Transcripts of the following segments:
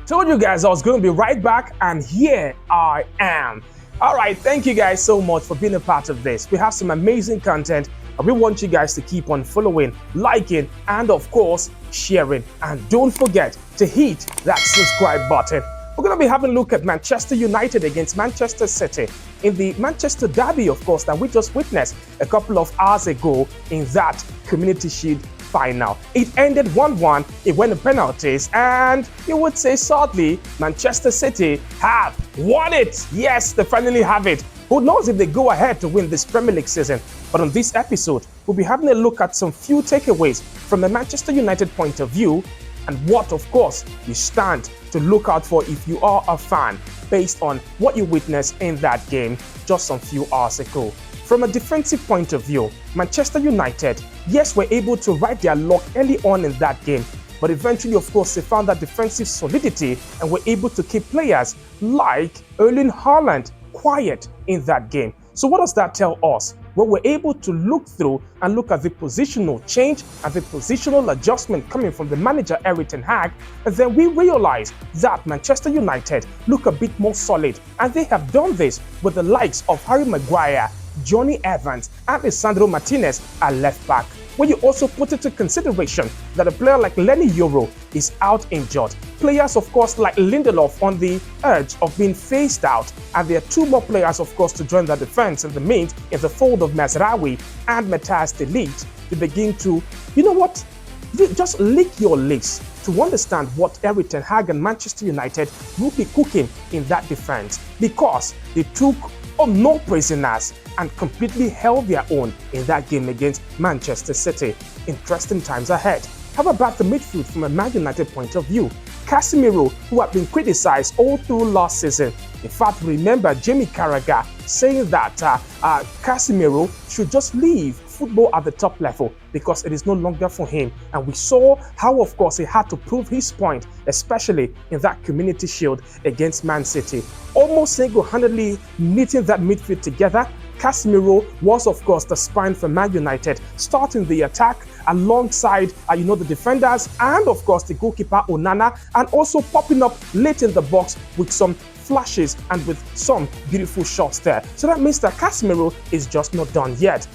Told you guys I was going to be right back, and here I am. All right, thank you guys so much for being a part of this. We have some amazing content, and we want you guys to keep on following, liking, and of course, sharing. And don't forget to hit that subscribe button. We're going to be having a look at Manchester United against Manchester City in the Manchester Derby, of course, that we just witnessed a couple of hours ago in that Community Shield final. It ended 1-1, it went to penalties, and you would say sadly, Manchester City have won it. Yes, they finally have it. Who knows if they go ahead to win this Premier League season? But on this episode, we'll be having a look at some few takeaways from the Manchester United point of view, and what, of course, you stand to look out for if you are a fan based on what you witnessed in that game just some few hours ago. From a defensive point of view, Manchester United, yes, were able to ride their luck early on in that game, but eventually, of course, they found that defensive solidity and were able to keep players like Erling Haaland quiet in that game. So what does that tell us? Well, we're able to look through and look at the positional change and the positional adjustment coming from the manager Erik ten Hag, and then we realize that Manchester United look a bit more solid, and they have done this with the likes of Harry Maguire, Johnny Evans, and Lisandro Martinez at left back. When you also put into consideration that a player like Lenny Yoro is out injured, players of course like Lindelof on the edge of being phased out, and there are two more players of course to join the defense in the means in the fold of Mazraoui and Matthias de Ligt to begin to, you know what, just lick your lips to understand what Erik ten Hag and Manchester United will be cooking in that defense, because they took no prisoners and completely held their own in that game against Manchester City. Interesting times ahead. How about the midfield from a Man United point of view? Casemiro, who had been criticized all through last season. In fact, remember Jamie Carragher saying that Casemiro should just leave football at the top level because it is no longer for him. And we saw how, of course, he had to prove his point, especially in that Community Shield against Man City. Almost single-handedly knitting that midfield together, Casemiro was, of course, the spine for Man United, starting the attack alongside, the defenders and, of course, the goalkeeper Onana, and also popping up late in the box with some flashes and with some beautiful shots there. So that means that Casemiro is just not done yet.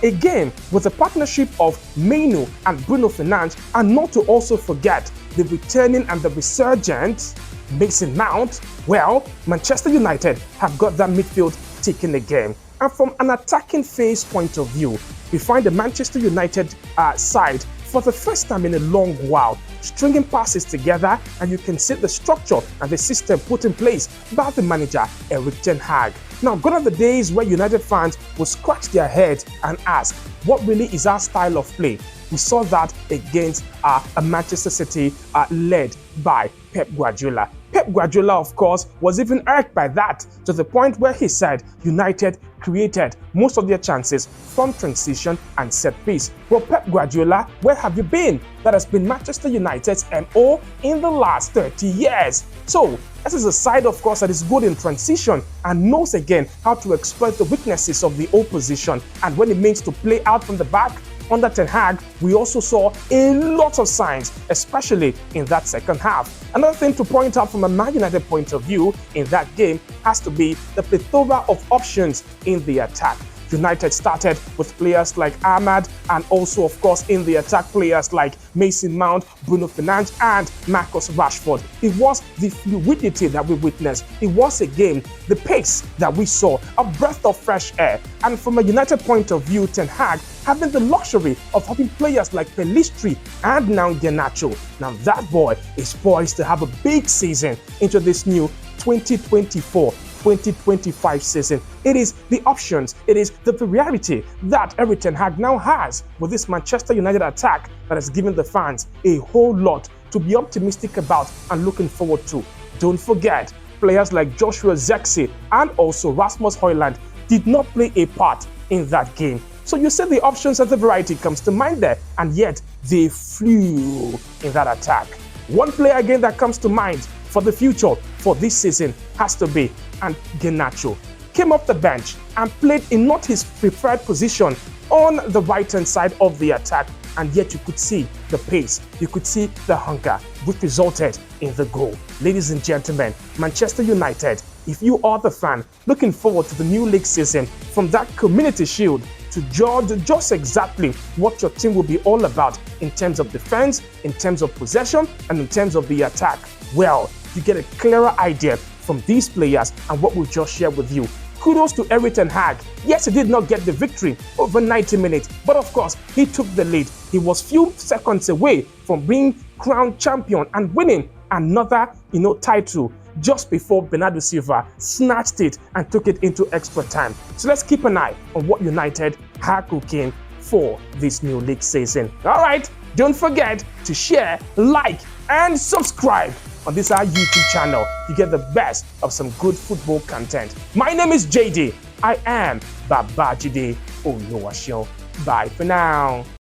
Again, with the partnership of Mainu and Bruno Fernandes, and not to also forget the returning and the resurgent Mason Mount, well, Manchester United have got that midfield ticking again. And from an attacking phase point of view, we find the Manchester United side for the first time in a long while stringing passes together, and you can see the structure and the system put in place by the manager Erik ten Hag. Now, gone are the days where United fans will scratch their heads and ask, what really is our style of play? We saw that against a Manchester City led by Pep Guardiola. Pep Guardiola, of course, was even irked by that, to the point where he said United created most of their chances from transition and set piece. Well, Pep Guardiola, where have you been? That has been Manchester United's MO in the last 30 years. So, this is a side, of course, that is good in transition and knows again how to exploit the weaknesses of the opposition. And when it means to play out from the back, under Ten Hag, we also saw a lot of signs, especially in that second half. Another thing to point out from a Man United point of view in that game has to be the plethora of options in the attack. United started with players like Ahmad, and also, of course, in the attack, players like Mason Mount, Bruno Fernandes, and Marcus Rashford. It was the fluidity that we witnessed. It was, again, the pace that we saw, a breath of fresh air. And from a United point of view, Ten Hag having the luxury of having players like Pellistri and now Garnacho. Now that boy is poised to have a big season into this new 2024-2025 season. It is the options, it is the variety that Erik ten Hag now has with this Manchester United attack that has given the fans a whole lot to be optimistic about and looking forward to. Don't forget, players like Joshua Zirkzee and also Rasmus Højlund did not play a part in that game. So you see the options and the variety comes to mind there, and yet they flew in that attack. One player again that comes to mind for the future for this season has to be Garnacho. Came off the bench and played in not his preferred position on the right-hand side of the attack, and yet you could see the pace, you could see the hunger, which resulted in the goal. Ladies and gentlemen, Manchester United, if you are the fan looking forward to the new league season, from that Community Shield to judge just exactly what your team will be all about in terms of defense, in terms of possession, and in terms of the attack, well, you get a clearer idea from these players and what we've just shared with you. Kudos to Erik ten Hag. Yes, he did not get the victory over 90 minutes, but of course, he took the lead. He was few seconds away from being crowned champion and winning another, title just before Bernardo Silva snatched it and took it into extra time. So let's keep an eye on what United are cooking for this new league season. All right, don't forget to share, like, and subscribe on this our YouTube channel. You get the best of some good football content. My name is JD. I am Babajide Oluwaseun. Bye for now.